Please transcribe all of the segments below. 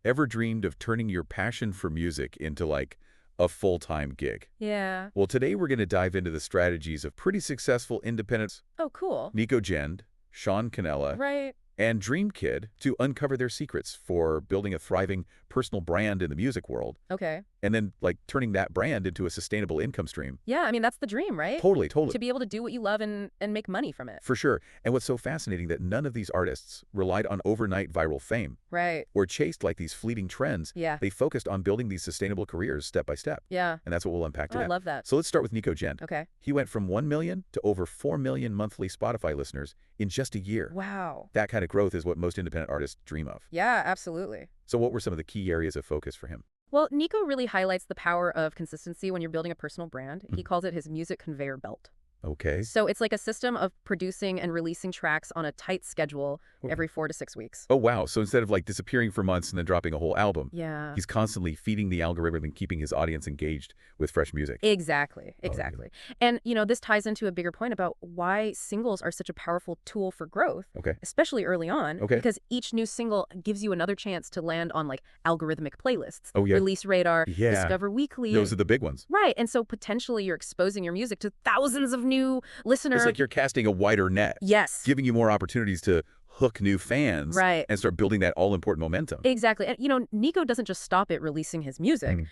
Ever dreamed of turning your passion for music into like a full-time gig? Yeah. Well, today we're going to dive into the strategies of pretty successful independents Oh, cool. Nico Gend, Sean Cannella, Right. and Dream Kid to uncover their secrets for building a thriving personal brand in the music world, Okay. and then like turning that brand into a sustainable income stream. Yeah, I mean, that's the dream, right? Totally, totally. To be able to do what you love and make money from it. For sure. And what's so fascinating that none of these artists relied on overnight viral fame Right. or chased like these fleeting trends. Yeah. They focused on building these sustainable careers step by step. Yeah. And that's what we'll unpack Oh, today. I love that. So let's start with Nico Gend. Okay. He went from 1 million to over 4 million monthly Spotify listeners in just a year. Wow. That kind of growth is what most independent artists dream of. Yeah, absolutely. So what were some of the key areas of focus for him? Well, Nico really highlights the power of consistency when you're building a personal brand. He calls it his music conveyor belt. Okay. So it's like a system of producing and releasing tracks on a tight schedule every 4 to 6 weeks. Oh, wow. So instead of like disappearing for months and then dropping a whole album, Yeah. he's constantly feeding the algorithm and keeping his audience engaged with fresh music. Exactly. Exactly. And, this ties into a bigger point about why singles are such a powerful tool for growth, Okay. especially early on, Okay. because each new single gives you another chance to land on like algorithmic playlists, Oh, yeah. Release Radar, Yeah. Discover Weekly. Those are the big ones. Right. And so potentially you're exposing your music to thousands of new listeners. It's like you're casting a wider net. Yes. Giving you more opportunities to hook new fans. Right. And start building that all-important momentum. Exactly. And, Nico doesn't just stop at releasing his music.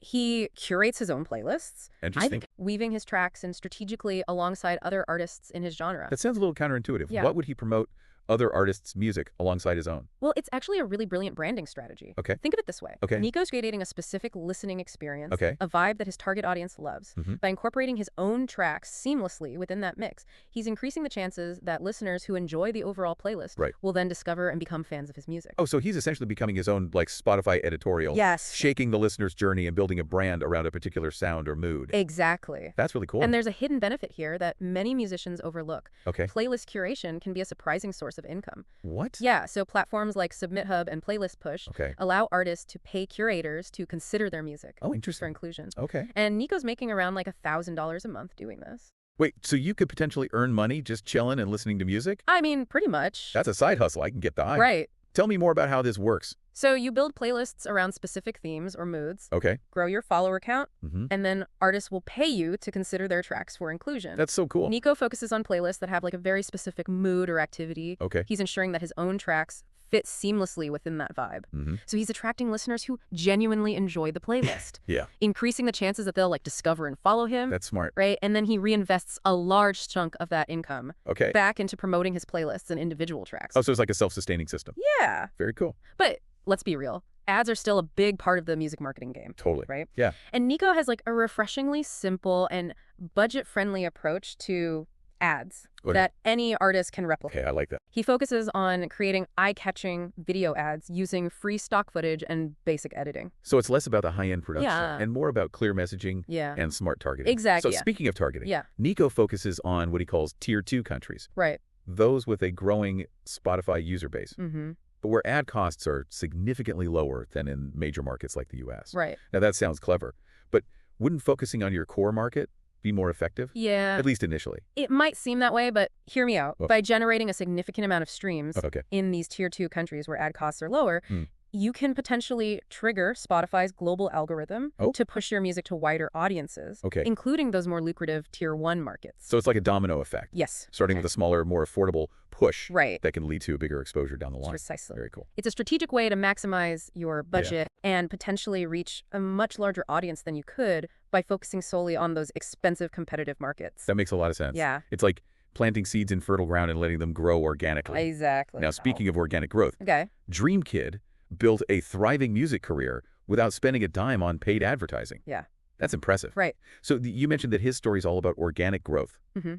He curates his own playlists. Interesting. Weaving his tracks and strategically alongside other artists in his genre. That sounds a little counterintuitive. Yeah. What would he promote other artists' music alongside his own? Well, it's actually a really brilliant branding strategy. Okay. Think of it this way. Okay. Nico's creating a specific listening experience, Okay. a vibe that his target audience loves. By incorporating his own tracks seamlessly within that mix, he's increasing the chances that listeners who enjoy the overall playlist Right. will then discover and become fans of his music. Oh, so he's essentially becoming his own like Spotify editorial. Yes. Shaking the listener's journey and building a brand around a particular sound or mood. Exactly. That's really cool. And there's a hidden benefit here that many musicians overlook. Okay. Playlist curation can be a surprising source of income. What? Yeah, so platforms like SubmitHub and Playlist Push Okay. allow artists to pay curators to consider their music Oh, for interesting. inclusion. Okay. And Nico's making around like $1,000 a month doing this. Wait, so you could potentially earn money just chilling and listening to music? I mean, pretty much. That's a side hustle I can get behind. Right. Tell me more about how this works. So you build playlists around specific themes or moods, Okay. grow your follower count, Mm-hmm. and then artists will pay you to consider their tracks for inclusion. That's so cool. Nico focuses on playlists that have like a very specific mood or activity. Okay. He's ensuring that his own tracks fit seamlessly within that vibe. Mm-hmm. So he's attracting listeners who genuinely enjoy the playlist, Yeah. increasing the chances that they'll like discover and follow him. That's smart. Right? And then he reinvests a large chunk of that income Okay. back into promoting his playlists and individual tracks. Oh, so it's like a self-sustaining system. Yeah. Very cool. But let's be real. Ads are still a big part of the music marketing game. Totally. Right? Yeah. And Nico has like a refreshingly simple and budget-friendly approach to ads Okay. that any artist can replicate. Okay, I like that. He focuses on creating eye-catching video ads using free stock footage and basic editing. So it's less about the high-end production Yeah. and more about clear messaging Yeah. and smart targeting. Exactly, So yeah. speaking of targeting, Yeah. Nico focuses on what he calls Tier 2 countries, Right. those with a growing Spotify user base, Mm-hmm. but where ad costs are significantly lower than in major markets like the U.S. Right. Now, that sounds clever, but wouldn't focusing on your core market be more effective? Yeah. At least initially. It might seem that way, but hear me out. Oh. By generating a significant amount of streams Okay. in these tier 2 countries where ad costs are lower, Hmm. you can potentially trigger Spotify's global algorithm Oh. to push your music to wider audiences, Okay. including those more lucrative tier 1 markets. So it's like a domino effect, Yes. starting with a smaller, more affordable push Right. that can lead to a bigger exposure down the line. Precisely. Very cool. It's a strategic way to maximize your budget and potentially reach a much larger audience than you could by focusing solely on those expensive competitive markets. That makes a lot of sense. Yeah. It's like planting seeds in fertile ground and letting them grow organically. Exactly. Now, speaking of organic growth, Okay. Dream Kid built a thriving music career without spending a dime on paid advertising. Yeah. That's impressive. Right. So you mentioned that his story is all about organic growth. Mm-hmm.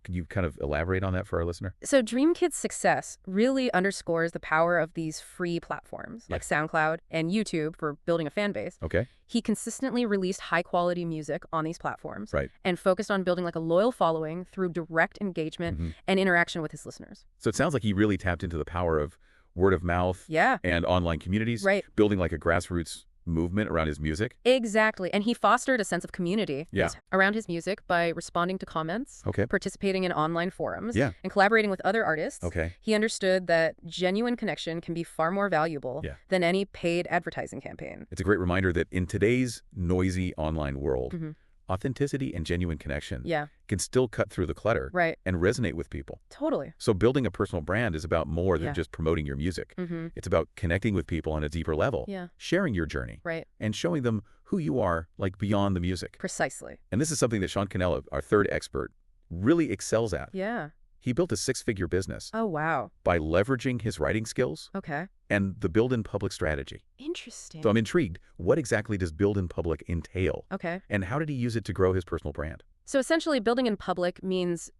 Could you kind of elaborate on that for our listener? So Dream Kid's success really underscores the power of these free platforms like SoundCloud and YouTube for building a fan base. Okay. He consistently released high-quality music on these platforms Right. and focused on building like a loyal following through direct engagement Mm-hmm. and interaction with his listeners. So it sounds like he really tapped into the power of word of mouth Yeah. and online communities, Right. building like a grassroots movement around his music? Exactly. And he fostered a sense of community Yeah. around his music by responding to comments, Okay. participating in online forums, Yeah. and collaborating with other artists. Okay. He understood that genuine connection can be far more valuable Yeah. than any paid advertising campaign. It's a great reminder that in today's noisy online world, Mhm. authenticity and genuine connection Yeah, can still cut through the clutter right. and resonate with people. Totally. So building a personal brand is about more than Yeah. just promoting your music. Mm-hmm. It's about connecting with people on a deeper level, Yeah, sharing your journey, right. and showing them who you are, like beyond the music. Precisely. And this is something that Sean Cannella, our third expert, really excels at. Yeah. He built a six-figure business Oh, wow. by leveraging his writing skills Okay. and the build in public strategy. Interesting. So I'm intrigued, what exactly does build in public entail? Okay. And how did he use it to grow his personal brand? So essentially, building in public means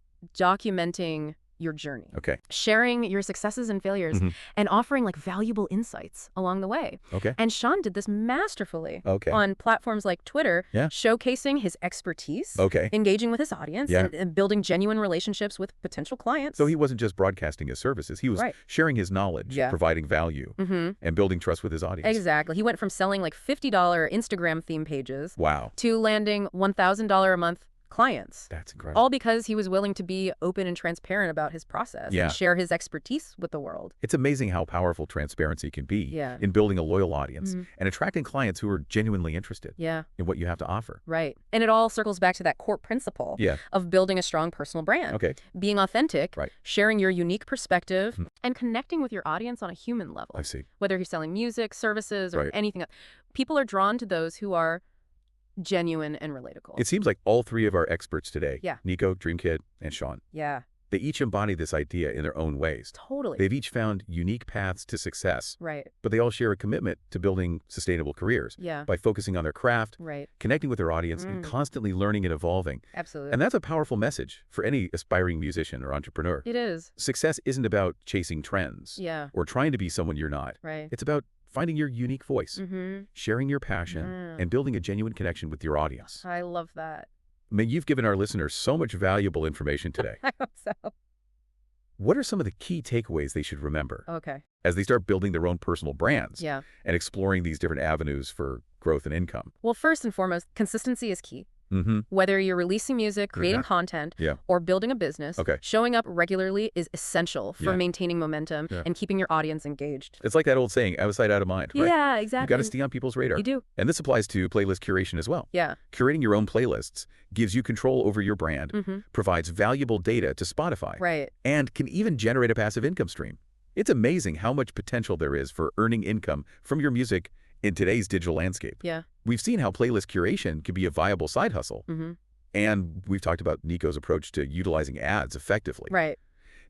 documenting your journey, Okay. sharing your successes and failures, Mhm. and offering like valuable insights along the way. Okay. And Sean did this masterfully Okay. on platforms like Twitter, Yeah. showcasing his expertise, Okay. engaging with his audience, Yeah. and building genuine relationships with potential clients. So he wasn't just broadcasting his services, he was Right. sharing his knowledge, Yeah. providing value, Mm-hmm. and building trust with his audience. Exactly. He went from selling like $50 Instagram theme pages Wow. to landing $1,000 a month clients. That's incredible. All because he was willing to be open and transparent about his process Yeah. and share his expertise with the world. It's amazing how powerful transparency can be Yeah. in building a loyal audience Mhm. and attracting clients who are genuinely interested Yeah, in what you have to offer. right. And it all circles back to that core principle Yeah. of building a strong personal brand. Okay. Being authentic, Right. sharing your unique perspective, Mhm. and connecting with your audience on a human level. I see. Whether you're selling music, services, or Right. anything else, people are drawn to those who are genuine and relatable. It seems like all three of our experts today, Yeah. Nico, Dreamkid, and Sean, Yeah, they each embody this idea in their own ways. totally. They've each found unique paths to success, Right. but they all share a commitment to building sustainable careers Yeah. by focusing on their craft, Right. connecting with their audience, and Mm. constantly learning and evolving. Absolutely. And that's a powerful message for any aspiring musician or entrepreneur. It is. Success isn't about chasing trends Yeah. or trying to be someone you're not. Right. It's about finding your unique voice, Mm-hmm. sharing your passion, Mhm. and building a genuine connection with your audience. I love that. I mean, you've given our listeners so much valuable information today. I hope so. What are some of the key takeaways they should remember Okay. as they start building their own personal brands Yeah. and exploring these different avenues for growth and income? Well, first and foremost, consistency is key. Mm-hmm. Whether you're releasing music, creating Yeah. content, Yeah. or building a business, Okay. showing up regularly is essential for Yeah. maintaining momentum Yeah. and keeping your audience engaged. It's like that old saying, out of sight, out of mind, right? Yeah, You've exactly. got to stay on people's radar. You do. And this applies to playlist curation as well. Yeah. Curating your own playlists gives you control over your brand, Mm-hmm. provides valuable data to Spotify, Right. and can even generate a passive income stream. It's amazing how much potential there is for earning income from your music in today's digital landscape. Yeah. We've seen how playlist curation can be a viable side hustle, Mm-hmm. and we've talked about Nico's approach to utilizing ads effectively. Right.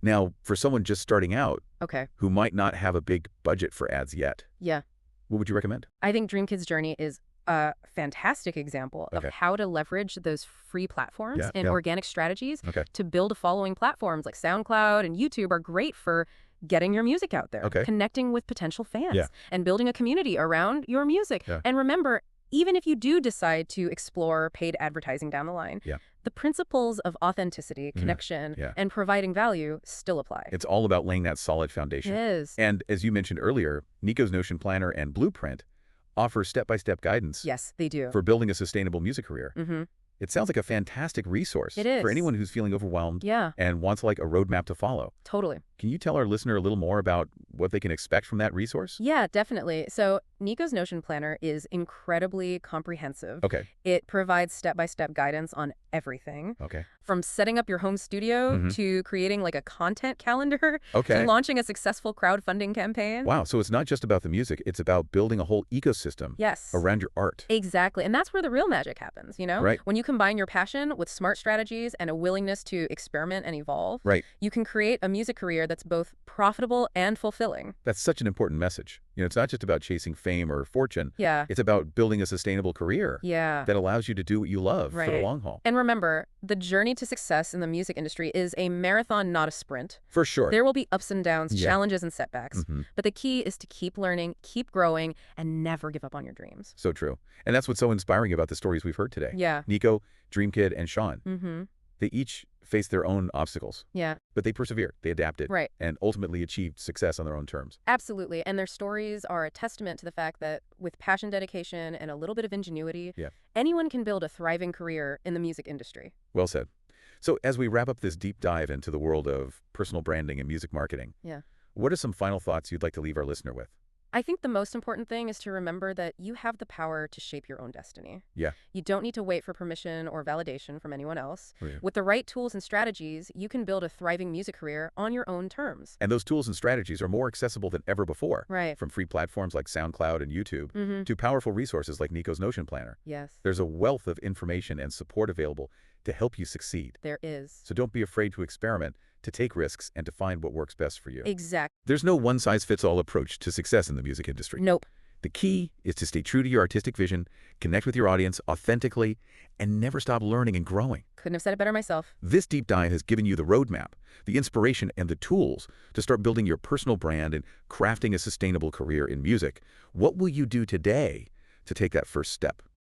Now, for someone just starting out Okay. who might not have a big budget for ads yet, Yeah. what would you recommend? I think Dreamkid's journey is a fantastic example Okay. of how to leverage those free platforms Yeah, and yeah. organic strategies Okay. to build a following. Platforms like SoundCloud and YouTube are great for getting your music out there, Okay. connecting with potential fans, Yeah. and building a community around your music. Yeah. And remember, even if you do decide to explore paid advertising down the line, Yeah. the principles of authenticity, connection, Yeah. and providing value still apply. It's all about laying that solid It foundation. is. And as you mentioned earlier, Nico's Notion Planner and Blueprint offer step-by-step guidance Yes, they do. for building a sustainable music career. Mm-hmm. It sounds like a fantastic resource It is. for anyone who's feeling overwhelmed Yeah, and wants like a roadmap to follow. totally. Can you tell our listener a little more about what they can expect from that resource? Yeah, definitely. So Nico's Notion Planner is incredibly comprehensive. Okay. It provides step-by-step guidance on everything, Okay. from setting up your home studio Mhm. to creating like a content calendar Okay. to launching a successful crowdfunding campaign. Wow. So it's not just about the music. It's about building a whole ecosystem Yes. around your art. Exactly. And that's where the real magic happens, you know? Right. When you combine your passion with smart strategies and a willingness to experiment and evolve, Right. you can create a music career that's both profitable and fulfilling. That's such an important message. It's not just about chasing fame or fortune. Yeah. It's about building a sustainable career Yeah. that allows you to do what you love for the Right. long haul. And remember, the journey to success in the music industry is a marathon, not a sprint. For sure. There will be ups and downs, Yeah. challenges and setbacks. Mhm. But the key is to keep learning, keep growing, and never give up on your dreams. So true. And that's what's so inspiring about the stories we've heard today. Yeah. Nico, Dreamkid, and Sean. Mm-hmm. They each faced their own obstacles, Yeah, but they persevered, they adapted, right. and ultimately achieved success on their own terms. Absolutely. And their stories are a testament to the fact that with passion, dedication, and a little bit of ingenuity, Yeah. anyone can build a thriving career in the music industry. Well said. So as we wrap up this deep dive into the world of personal branding and music marketing, Yeah. what are some final thoughts you'd like to leave our listener with? I think the most important thing is to remember that you have the power to shape your own destiny. Yeah. You don't need to wait for permission or validation from anyone else. Oh, yeah. With the right tools and strategies, you can build a thriving music career on your own terms. And those tools and strategies are more accessible than ever before. Right. From free platforms like SoundCloud and YouTube Mm-hmm. to powerful resources like Nico's Notion Planner. Yes, There's a wealth of information and support available to help you succeed. there is. So don't be afraid to experiment, to take risks, and to find what works best for you. Exact. There's no one-size-fits-all approach to success in the music industry. Nope. The key is to stay true to your artistic vision, connect with your audience authentically, and never stop learning and growing. Couldn't have said it better myself. This deep dive has given you the roadmap, the inspiration, and the tools to start building your personal brand and crafting a sustainable career in music. What will you do today to take that first step?